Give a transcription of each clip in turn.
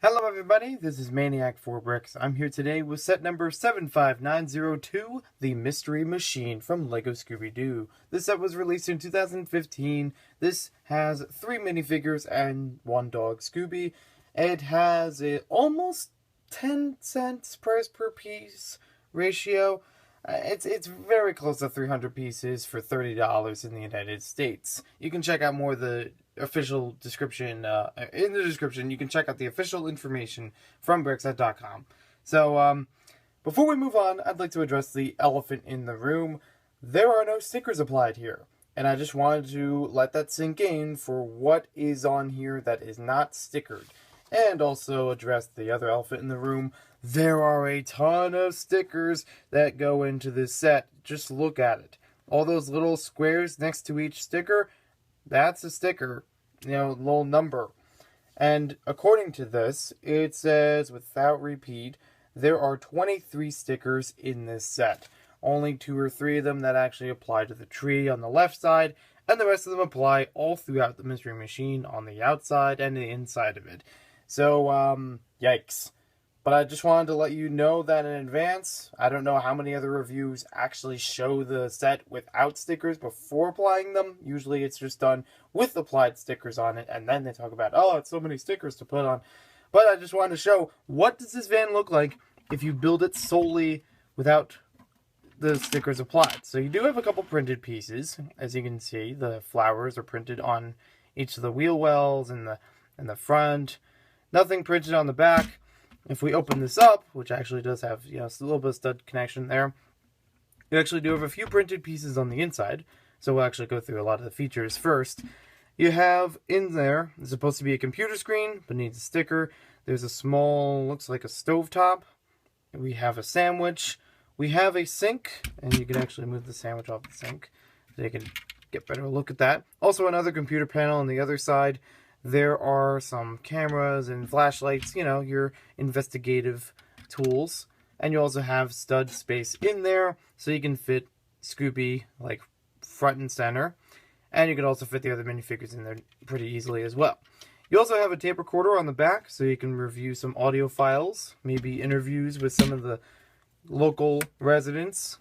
Hello everybody, this is Maniac4Bricks. I'm here today with set number 75902, The Mystery Machine from LEGO Scooby-Doo. This set was released in 2015. This has 3 minifigures and 1 dog, Scooby. It has a almost 10 cents price per piece ratio. It's very close to 300 pieces for $30 in the United States. You can check out more of the official description in the description. You can check out the official information from Brickset.com. So, before we move on, I'd like to address the elephant in the room. There are no stickers applied here, and I just wanted to let that sink in for what is on here that is not stickered. And also address the other elephant in the room. There are a ton of stickers that go into this set. Just look at it. All those little squares next to each sticker, that's a sticker. Little number. And according to this, it says, without repeat, there are 23 stickers in this set. Only 2 or 3 of them that actually apply to the tree on the left side, and the rest of them apply all throughout the Mystery Machine on the outside and the inside of it. So, yikes. But I just wanted to let you know that in advance. I don't know how many other reviews actually show the set without stickers before applying them. Usually it's just done with applied stickers on it, and then they talk about, oh, it's so many stickers to put on. But I just wanted to show, what does this van look like if you build it solely without the stickers applied? So you do have a couple printed pieces. As you can see, the flowers are printed on each of the wheel wells and the front. Nothing printed on the back. If we open this up, which actually does have, a little bit of stud connection there, you actually do have a few printed pieces on the inside. So we'll actually go through a lot of the features first. You have in there, it's supposed to be a computer screen, but needs a sticker. There's a small, looks like a stovetop. We have a sandwich. We have a sink, and you can actually move the sandwich off the sink so you can get a better look at that. Also another computer panel on the other side. There are some cameras and flashlights, your investigative tools. And you also have stud space in there, so you can fit Scooby, like, front and center. And you can also fit the other minifigures in there pretty easily as well. You also have a tape recorder on the back, so you can review some audio files, maybe interviews with some of the local residents.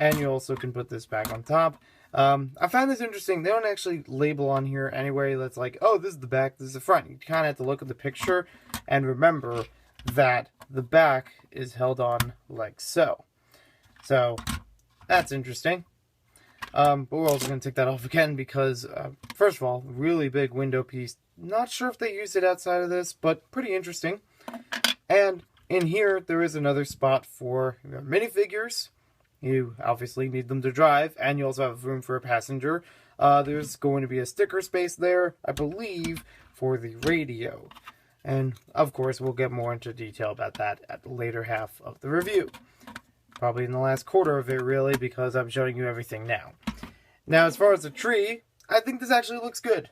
And you also can put this back on top. I found this interesting. They don't actually label on here anyway that's like, oh, this is the back, this is the front. You kind of have to look at the picture and remember that the back is held on like so. So, that's interesting. But we're also going to take that off again because, first of all, really big window piece. Not sure if they used it outside of this, but pretty interesting. And in here, there is another spot for your minifigures. You obviously need them to drive, and you also have room for a passenger. There's going to be a sticker space there, I believe, for the radio. And, of course, we'll get more into detail about that at the later half of the review. Probably in the last quarter of it, really, because I'm showing you everything now. Now, as far as the tree, I think this actually looks good.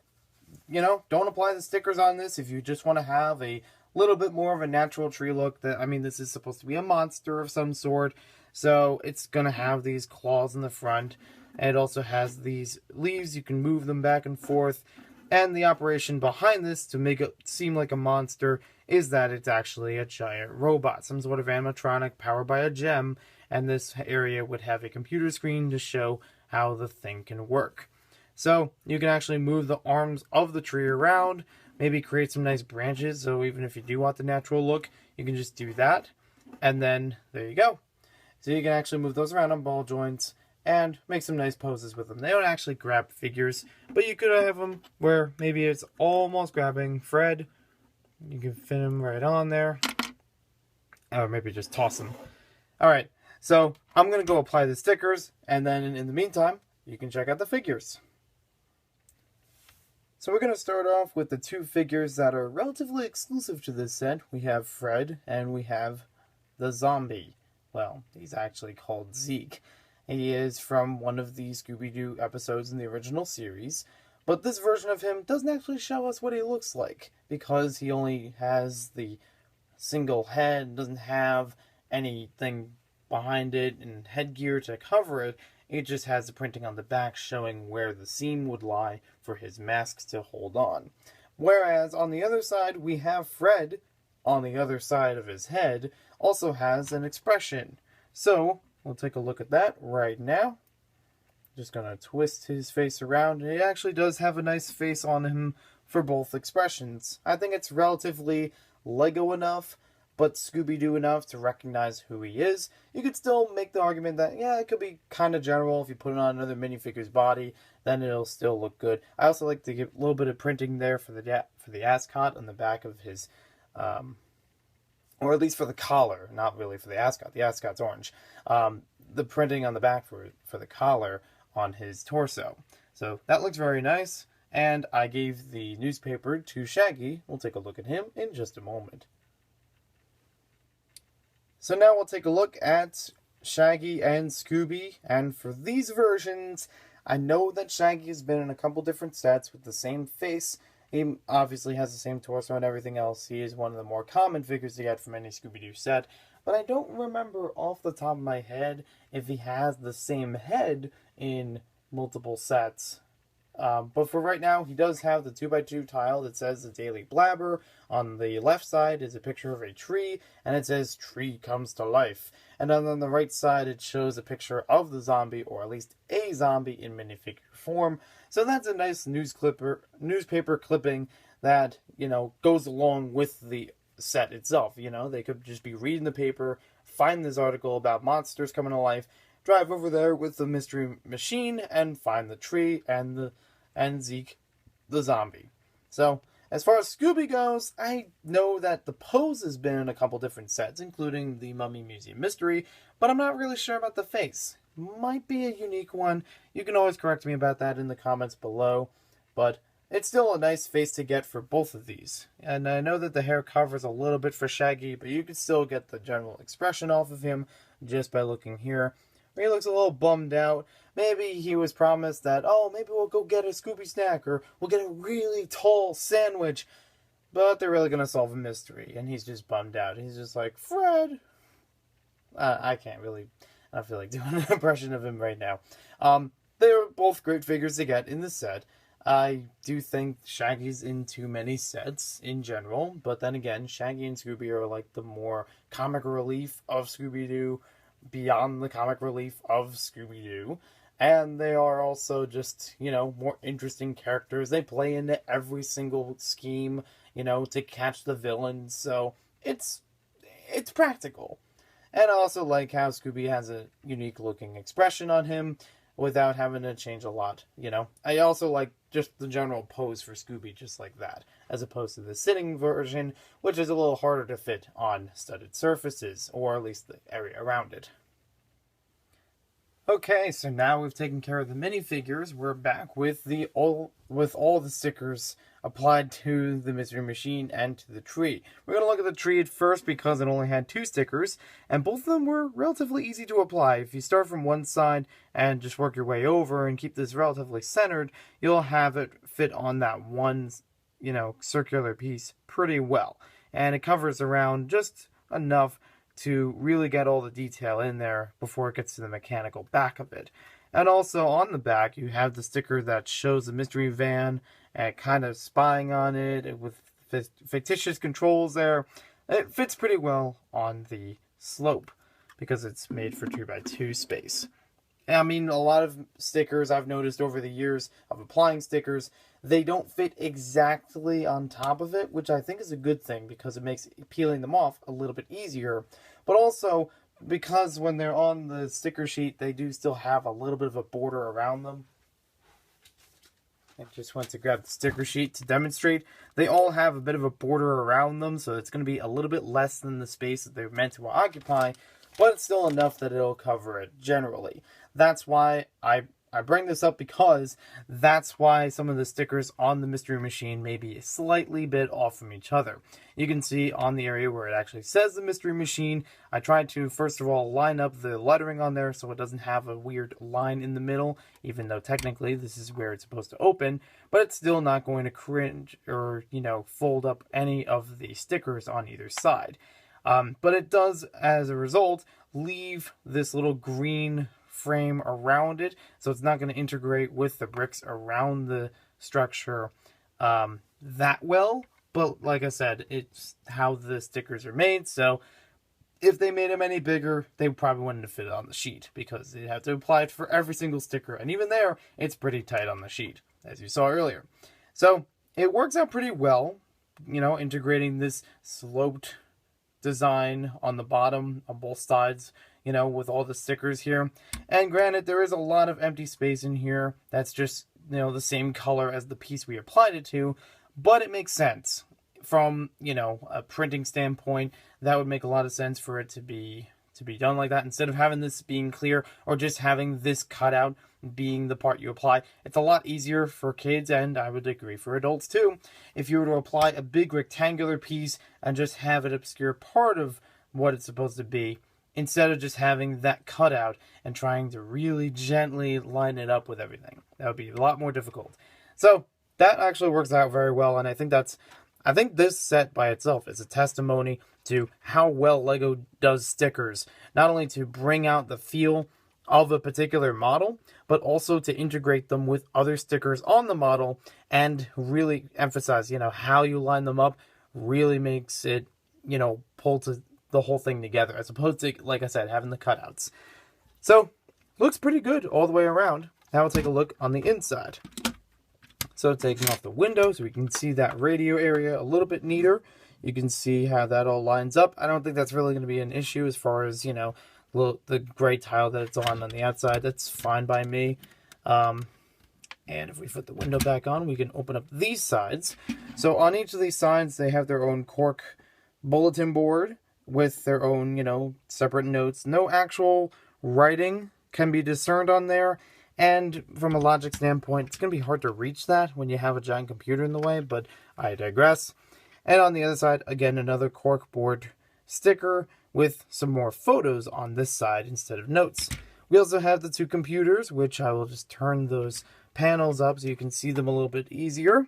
Don't apply the stickers on this if you just want to have a little bit more of a natural tree look. This is supposed to be a monster of some sort. So it's going to have these claws in the front, and it also has these leaves. You can move them back and forth, and the operation behind this to make it seem like a monster is that it's actually a giant robot, some sort of animatronic powered by a gem, and this area would have a computer screen to show how the thing can work. So you can actually move the arms of the tree around, maybe create some nice branches, so even if you do want the natural look, you can just do that, and then there you go. So you can actually move those around on ball joints and make some nice poses with them. They don't actually grab figures, but you could have them where maybe it's almost grabbing Fred. You can fit him right on there. Or maybe just toss him. Alright, so I'm going to go apply the stickers, and then in the meantime, you can check out the figures. So we're going to start off with the 2 figures that are relatively exclusive to this set. We have Fred, and we have the zombie. Well, he's actually called Zeke. He is from one of the Scooby-Doo episodes in the original series, but this version of him doesn't actually show us what he looks like, because he only has the single head, doesn't have anything behind it and headgear to cover it. It just has the printing on the back showing where the seam would lie for his mask to hold on. Whereas on the other side, we have Fred, on the other side of his head, also has an expression. So, we'll take a look at that right now. Just gonna twist his face around, and he actually does have a nice face on him for both expressions. I think it's relatively Lego enough, but Scooby-Doo enough to recognize who he is. You could still make the argument that, yeah, it could be kind of general. If you put it on another minifigure's body, then it'll still look good. I also like to give a little bit of printing there for the ascot on the back of his, or at least for the collar, not really for the ascot. The ascot's orange. The printing on the back for the collar on his torso. So that looks very nice, and I gave the newspaper to Shaggy. We'll take a look at him in just a moment. So now we'll take a look at Shaggy and Scooby, and for these versions, I know that Shaggy has been in a couple different sets with the same face. He obviously has the same torso and everything else. He is one of the more common figures to get from any Scooby-Doo set, but I don't remember off the top of my head if he has the same head in multiple sets. But for right now, he does have the 2x2 tile that says the Daily Blabber. On the left side is a picture of a tree, and it says, "Tree comes to life." And then on the right side, it shows a picture of the zombie, or at least a zombie in minifigure form. So that's a nice newspaper clipping that, goes along with the set itself. They could just be reading the paper, find this article about monsters coming to life, drive over there with the mystery machine, and find the tree and Zeke, the zombie. So, as far as Scooby goes, I know that the pose has been in a couple different sets, including the Mummy Museum Mystery, but I'm not really sure about the face. Might be a unique one. You can always correct me about that in the comments below, but it's still a nice face to get for both of these. And I know that the hair covers a little bit for Shaggy, but you can still get the general expression off of him just by looking here. He looks a little bummed out. Maybe he was promised that, maybe we'll go get a Scooby snack, or we'll get a really tall sandwich. But they're really going to solve a mystery, and he's just bummed out. He's just like, Fred! I don't feel like doing an impression of him right now. They're both great figures to get in the set. I do think Shaggy's in too many sets in general, but then again, Shaggy and Scooby are like the more comic relief of Scooby-Doo, beyond the comic relief of Scooby-Doo, and they are also just, more interesting characters. They play into every single scheme, to catch the villains, so it's practical. And I also like how Scooby has a unique looking expression on him without having to change a lot, I also like just the general pose for Scooby just like that, as opposed to the sitting version, which is a little harder to fit on studded surfaces, or at least the area around it. Okay, so now we've taken care of the minifigures. We're back with all the stickers applied to the Mystery Machine and to the tree. We're going to look at the tree at first because it only had 2 stickers, and both of them were relatively easy to apply. If you start from one side and just work your way over and keep this relatively centered, you'll have it fit on that one, circular piece pretty well. And it covers around just enough to really get all the detail in there before it gets to the mechanical back of it. And also on the back, you have the sticker that shows the mystery van and kind of spying on it with fictitious controls there. It fits pretty well on the slope because it's made for 2x2 space. I mean, a lot of stickers I've noticed over the years of applying stickers, they don't fit exactly on top of it, which I think is a good thing because it makes peeling them off a little bit easier. But also, because when they're on the sticker sheet, they do still have a little bit of a border around them. I just went to grab the sticker sheet to demonstrate. They all have a bit of a border around them, so it's going to be a little bit less than the space that they're meant to occupy, but it's still enough that it'll cover it generally. That's why I bring this up, because that's why some of the stickers on the Mystery Machine may be a slightly bit off from each other. You can see on the area where it actually says the Mystery Machine, I tried to first of all line up the lettering on there so it doesn't have a weird line in the middle, even though technically this is where it's supposed to open, but it's still not going to cringe or, fold up any of the stickers on either side. But it does, as a result, leave this little green frame around it, so it's not going to integrate with the bricks around the structure that well, but like I said, it's how the stickers are made, so if they made them any bigger, they probably wouldn't have fit it on the sheet, because they'd have to apply it for every single sticker, and even there, it's pretty tight on the sheet, as you saw earlier. So, it works out pretty well, you know, integrating this sloped design on the bottom on both sides, you know, with all the stickers here. And granted, there is a lot of empty space in here that's just, you know, the same color as the piece we applied it to, but it makes sense. From, you know, a printing standpoint, that would make a lot of sense for it to be done like that, instead of having this being clear or just having this cutout being the part you apply. It's a lot easier for kids, and I would agree for adults too, if you were to apply a big rectangular piece and just have it obscure part of what it's supposed to be, instead of just having that cutout and trying to really gently line it up with everything. That would be a lot more difficult. So that actually works out very well, and I think this set by itself is a testimony to how well LEGO does stickers, not only to bring out the feel of a particular model, but also to integrate them with other stickers on the model and really emphasize, you know, how you line them up really makes it, you know, pull to the whole thing together, as opposed to, like I said, having the cutouts. So, looks pretty good all the way around. Now we'll take a look on the inside. So taking off the window so we can see that radio area a little bit neater. You can see how that all lines up. I don't think that's really going to be an issue as far as, you know, the gray tile that it's on the outside. That's fine by me. And if we put the window back on, we can open up these sides. So on each of these sides, they have their own cork bulletin board with their own, you know, separate notes. No actual writing can be discerned on there. And from a logic standpoint, it's going to be hard to reach that when you have a giant computer in the way, but I digress. And on the other side, again, another corkboard sticker with some more photos on this side instead of notes. We also have the two computers, which I will just turn those panels up so you can see them a little bit easier.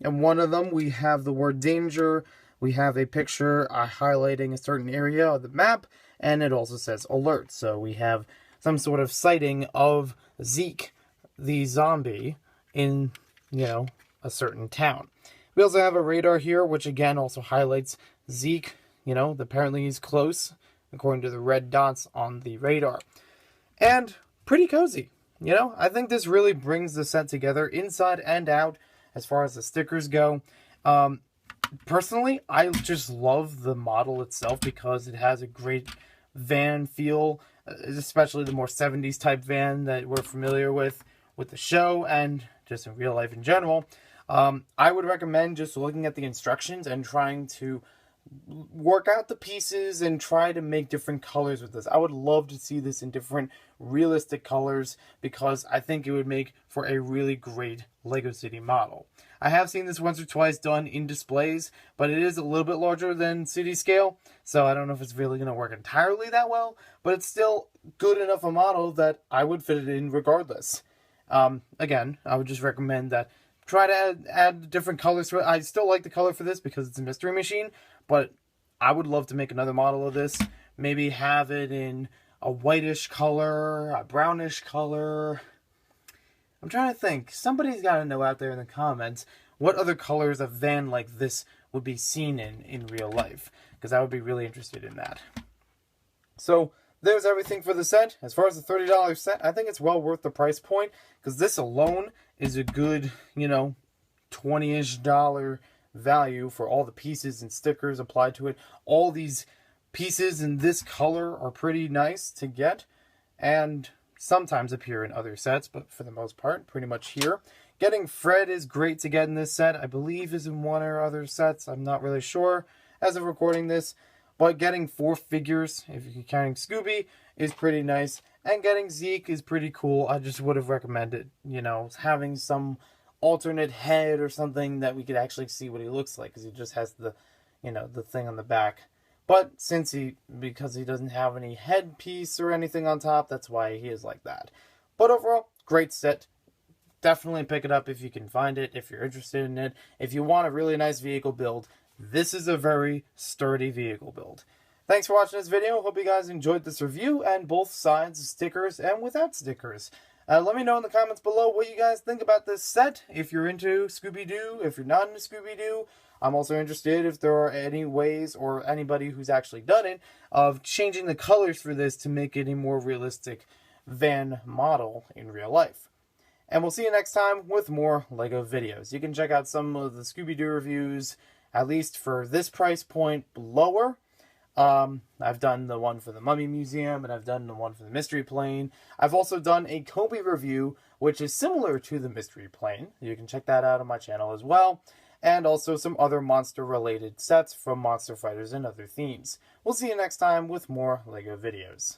And one of them, we have the word danger. We have a picture highlighting a certain area of the map, and it also says alert. So we have some sort of sighting of Zeke, the zombie, in, you know, a certain town. We also have a radar here, which again also highlights Zeke. You know, apparently he's close, according to the red dots on the radar. And pretty cozy. You know, I think this really brings the set together inside and out as far as the stickers go. Personally, I just love the model itself because it has a great van feel, especially the more 70s type van that we're familiar with the show and just in real life in general. I would recommend just looking at the instructions and trying to work out the pieces and try to make different colors with this. I would love to see this in different realistic colors because I think it would make for a really great Lego City model. I have seen this once or twice done in displays, but it is a little bit larger than city scale, so I don't know if it's really going to work entirely that well, but it's still good enough a model that I would fit it in regardless. Again, I would just recommend that try to add different colors to it. I still like the color for this because it's a mystery machine, but I would love to make another model of this. Maybe have it in a whitish color, a brownish color. I'm trying to think. Somebody's got to know out there in the comments what other colors a van like this would be seen in real life, because I would be really interested in that. So there's everything for the set. As far as the $30 set, I think it's well worth the price point, because this alone is a good, you know, $20-ish value for all the pieces and stickers applied to it. All these pieces in this color are pretty nice to get, and sometimes appear in other sets, but for the most part, pretty much here. Getting Fred is great to get in this set. I believe is in one or other sets. I'm not really sure as of recording this. But getting 4 figures, if you're counting Scooby, is pretty nice. And getting Zeke is pretty cool. I just would have recommended, you know, having some alternate head or something that we could actually see what he looks like. Because he just has the, you know, the thing on the back. But because he doesn't have any headpiece or anything on top, that's why he is like that. But overall, great set. Definitely pick it up if you can find it, if you're interested in it. If you want a really nice vehicle build, this is a very sturdy vehicle build. Thanks for watching this video. Hope you guys enjoyed this review and both sides, stickers and without stickers. Let me know in the comments below what you guys think about this set. If you're into Scooby-Doo, if you're not into Scooby-Doo. I'm also interested if there are any ways, or anybody who's actually done it, of changing the colors for this to make it a more realistic van model in real life. And we'll see you next time with more LEGO videos. You can check out some of the Scooby-Doo reviews, at least for this price point, lower. I've done the one for the Mummy Museum, and I've done the one for the Mystery Plane. I've also done a Kobe review, which is similar to the Mystery Plane. You can check that out on my channel as well. And also some other monster-related sets from Monster Fighters and other themes. We'll see you next time with more LEGO videos.